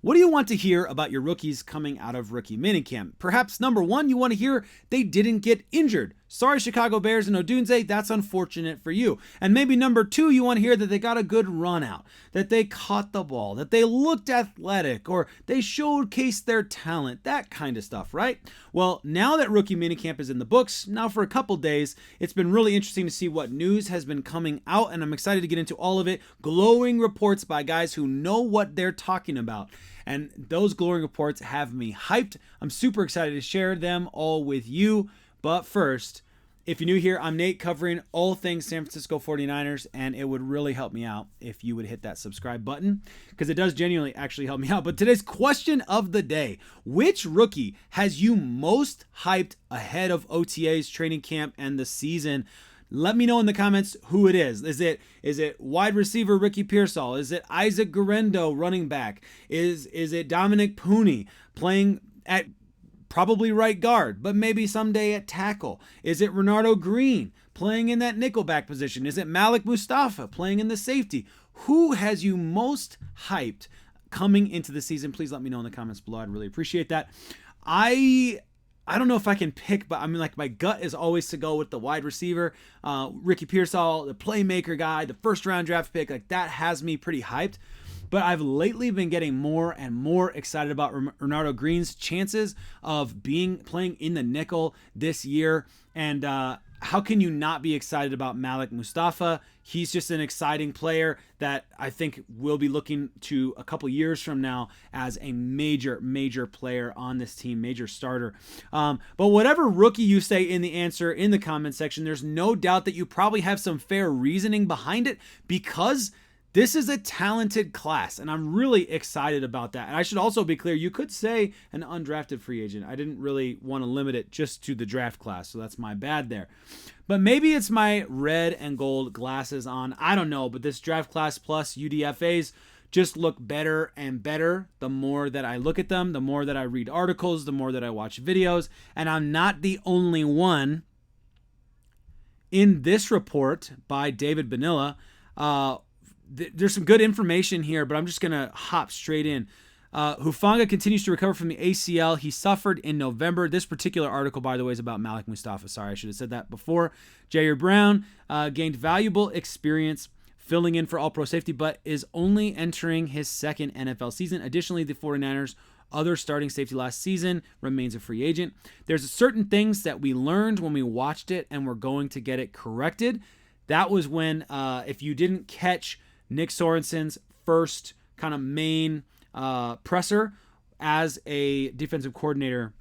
What do you want to hear about your rookies coming out of rookie minicamp? Perhaps number one, you want to hear they didn't get injured. Sorry, Chicago Bears and Odunze, that's unfortunate for you. And maybe number two, you want to hear that they got a good run out, that they caught the ball, that they looked athletic, or they showcased their talent, that kind of stuff, right? Well, now that rookie minicamp is in the books, now for a couple days, it's been really interesting to see what news has been coming out, and I'm excited to get into all of it. Glowing reports by guys who know what they're talking about. And those glowing reports have me hyped. I'm super excited to share them all with you. But first, if you're new here, I'm Nate, covering all things San Francisco 49ers, and it would really help me out if you would hit that subscribe button, because it does genuinely actually help me out. But today's question of the day: which rookie has you most hyped ahead of OTAs, training camp, and the season? Let me know in the comments who it is. Is it wide receiver Ricky Pearsall? Is it Isaac Guerrero, running back? Is it Dominic Pooney playing at probably right guard, but maybe someday at tackle? Is it Renardo Green playing in that nickelback position? Is it Malik Mustafa playing in the safety? Who has you most hyped coming into the season? Please let me know in the comments below. I'd really appreciate that. I don't know if I can pick, but I mean, like, my gut is always to go with the wide receiver, Ricky Pearsall, the playmaker guy, the first round draft pick. Like, that has me pretty hyped. But I've lately been getting more and more excited about Renardo Green's chances of playing in the nickel this year. And how can you not be excited about Malik Mustafa? He's just an exciting player that I think we'll be looking to a couple years from now as a major player on this team, major starter. But whatever rookie you say in the answer in the comment section, there's no doubt that you probably have some fair reasoning behind it, because this is a talented class, and I'm really excited about that. And I should also be clear, you could say an undrafted free agent. I didn't really want to limit it just to the draft class, so that's my bad there. But maybe it's my red and gold glasses on. I don't know, but this draft class plus UDFAs just look better and better the more that I look at them, the more that I read articles, the more that I watch videos. And I'm not the only one. In this report by David Bonilla, there's some good information here, but I'm just going to hop straight in. Hufanga continues to recover from the ACL he suffered in November. This particular article, by the way, is about Malik Mustafa. Sorry, I should have said that before. Jair Brown gained valuable experience filling in for all-pro safety, but is only entering his second NFL season. Additionally, the 49ers' other starting safety last season remains a free agent. There's certain things that we learned when we watched it, and we're going to get it corrected. That was when, if you didn't catch Nick Sorensen's first kind of main presser as a defensive coordinator,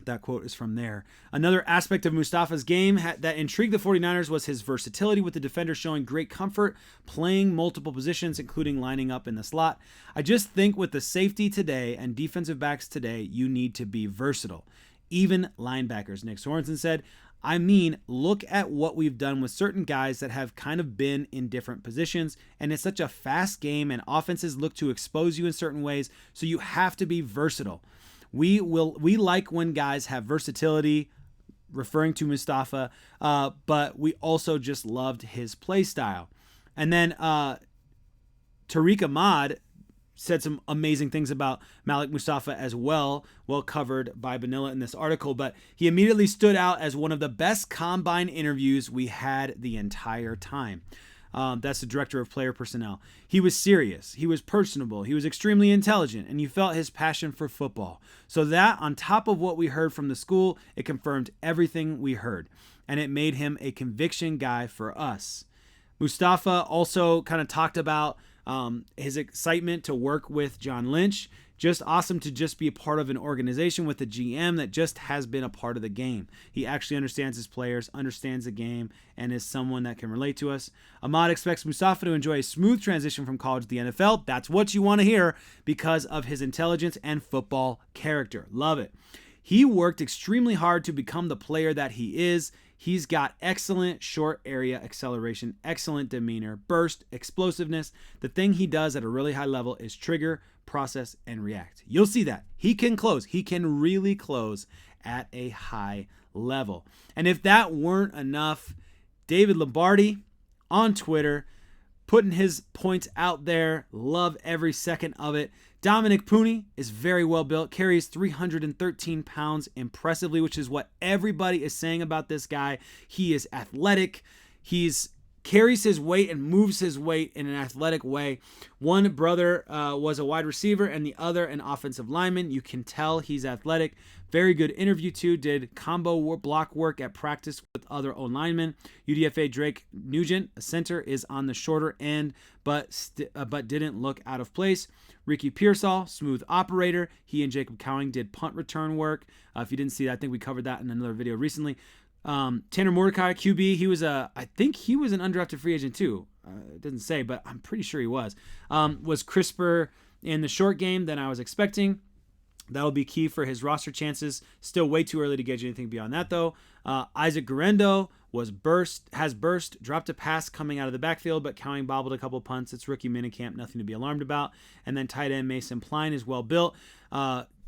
that quote is from there. Another aspect of Mustafa's game that intrigued the 49ers was his versatility, with the defender showing great comfort playing multiple positions, including lining up in the slot. I just think with the safety today and defensive backs today, you need to be versatile. Even linebackers, Nick Sorensen said. I mean, look at what we've done with certain guys that have kind of been in different positions, and it's such a fast game, and offenses look to expose you in certain ways, so you have to be versatile. We like when guys have versatility, referring to Mustafa, but we also just loved his play style. And then Tariq Ahmad said some amazing things about Malik Mustafa as well covered by Bonilla in this article, but he immediately stood out as one of the best combine interviews we had the entire time. That's the director of player personnel. He was serious, he was personable, he was extremely intelligent, and you felt his passion for football. So that, on top of what we heard from the school, it confirmed everything we heard, and it made him a conviction guy for us. Mustafa also kind of talked about his excitement to work with John Lynch. Just awesome to just be a part of an organization with a GM that just has been a part of the game. He actually understands his players, understands the game, and is someone that can relate to us. Ahmad expects Mustafa to enjoy a smooth transition from college to the NFL. That's what you want to hear because of his intelligence and football character. Love it. He worked extremely hard to become the player that he is. He's got excellent short area acceleration, excellent demeanor, burst, explosiveness. The thing he does at a really high level is trigger, process, and react. You'll see that. He can close. He can really close at a high level. And if that weren't enough, David Lombardi on Twitter putting his points out there. Love every second of it. Dominic Pooney is very well built, carries 313 pounds impressively, which is what everybody is saying about this guy. He is athletic. He's carries his weight and moves his weight in an athletic way. One brother was a wide receiver and the other an offensive lineman. You can tell he's athletic. Very good interview too. Did combo block work at practice with other O-linemen. UDFA Drake Nugent, a center, is on the shorter end, but didn't look out of place. Ricky Pearsall, smooth operator. He and Jacob Cowing did punt return work. If you didn't see that, I think we covered that in another video recently. Tanner Mordecai, QB, I think he was an undrafted free agent too. It doesn't say, but I'm pretty sure he was crisper in the short game than I was expecting. That'll be key for his roster chances. Still way too early to gauge anything beyond that though. Isaac Guerrero has burst, dropped a pass coming out of the backfield, but Cowing bobbled a couple punts. It's rookie minicamp, nothing to be alarmed about. And then tight end Mason Pline is well built.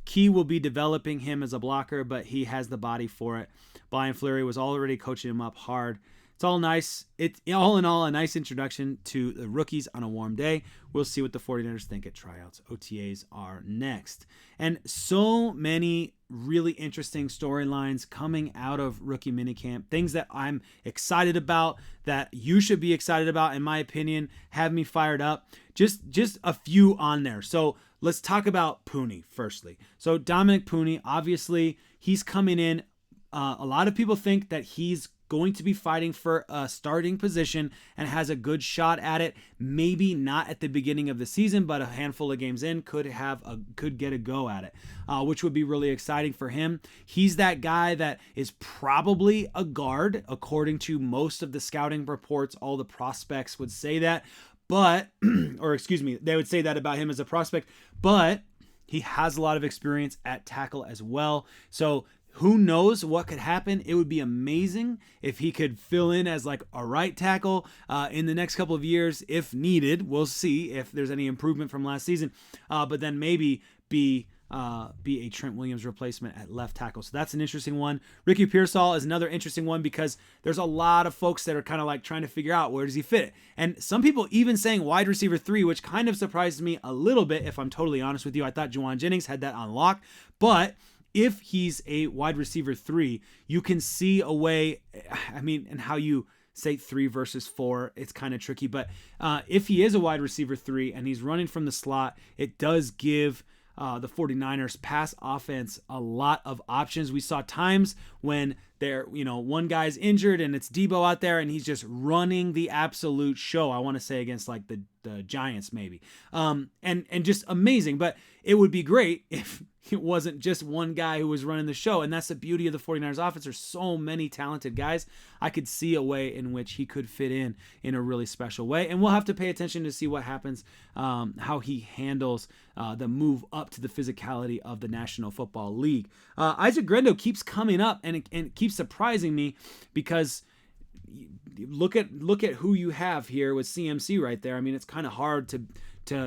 Key will be developing him as a blocker, but he has the body for it. Brian Fleury was already coaching him up hard. It's all nice. It's all in all a nice introduction to the rookies on a warm day. We'll see what the 49ers think at tryouts. OTAs are next. And so many really interesting storylines coming out of rookie minicamp. Things that I'm excited about, that you should be excited about, in my opinion, have me fired up. Just a few on there. So let's talk about Pooney firstly. So Dominic Pooney, obviously, he's coming in. A lot of people think that he's going to be fighting for a starting position and has a good shot at it. Maybe not at the beginning of the season, but a handful of games in could get a go at it, which would be really exciting for him. He's that guy that is probably a guard, according to most of the scouting reports. All the prospects would say that, they would say that about him as a prospect, but he has a lot of experience at tackle as well. So who knows what could happen? It would be amazing if he could fill in as like a right tackle in the next couple of years if needed. We'll see if there's any improvement from last season, but then maybe be a Trent Williams replacement at left tackle. So that's an interesting one. Ricky Pearsall is another interesting one because there's a lot of folks that are kind of like trying to figure out where does he fit. And some people even saying wide receiver 3, which kind of surprised me a little bit, if I'm totally honest with you. I thought Juwan Jennings had that on lock, but if he's a wide receiver 3, you can see a way, and how you say 3 versus 4, it's kind of tricky, but if he is a wide receiver 3 and he's running from the slot, it does give the 49ers pass offense a lot of options. We saw times when one guy's injured and it's Debo out there and he's just running the absolute show. I want to say against like the Giants maybe. And just amazing, but it would be great if it wasn't just one guy who was running the show. And that's the beauty of the 49ers offense. There's so many talented guys. I could see a way in which he could fit in a really special way. And we'll have to pay attention to see what happens, how he handles the move up to the physicality of the National Football League. Isaac Guerrero keeps coming up and it keeps surprising me because look at who you have here with CMC right there. I mean, it's kind of hard to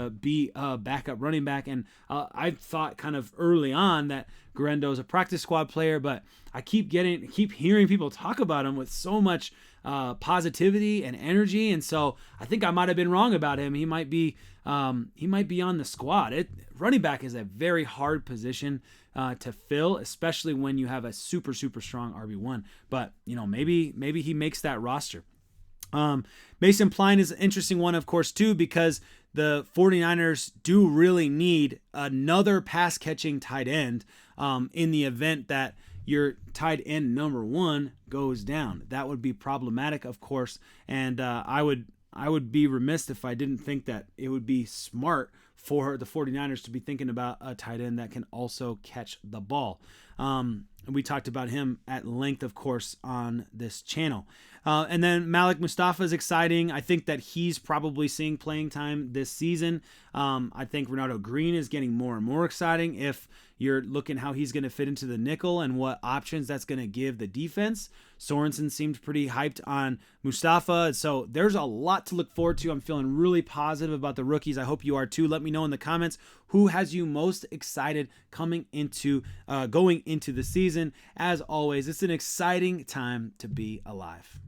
be a backup running back. And I thought kind of early on that Guerrero is a practice squad player, but I keep hearing people talk about him with so much positivity and energy. And so I think I might have been wrong about him. He might be on the squad. Running back is a very hard position to fill, especially when you have a super, super strong RB1, but maybe he makes that roster. Mason Pline is an interesting one, of course, too, because the 49ers do really need another pass-catching tight end in the event that your tight end number 1 goes down. That would be problematic, of course, and I would be remiss if I didn't think that it would be smart for the 49ers to be thinking about a tight end that can also catch the ball. And we talked about him at length, of course, on this channel. And then Malik Mustafa is exciting. I think that he's probably seeing playing time this season. I think Ronaldo Green is getting more and more exciting if you're looking how he's going to fit into the nickel and what options that's going to give the defense. Sorensen seemed pretty hyped on Mustafa. So there's a lot to look forward to. I'm feeling really positive about the rookies. I hope you are too. Let me know in the comments who has you most excited going into the season. As always, it's an exciting time to be alive.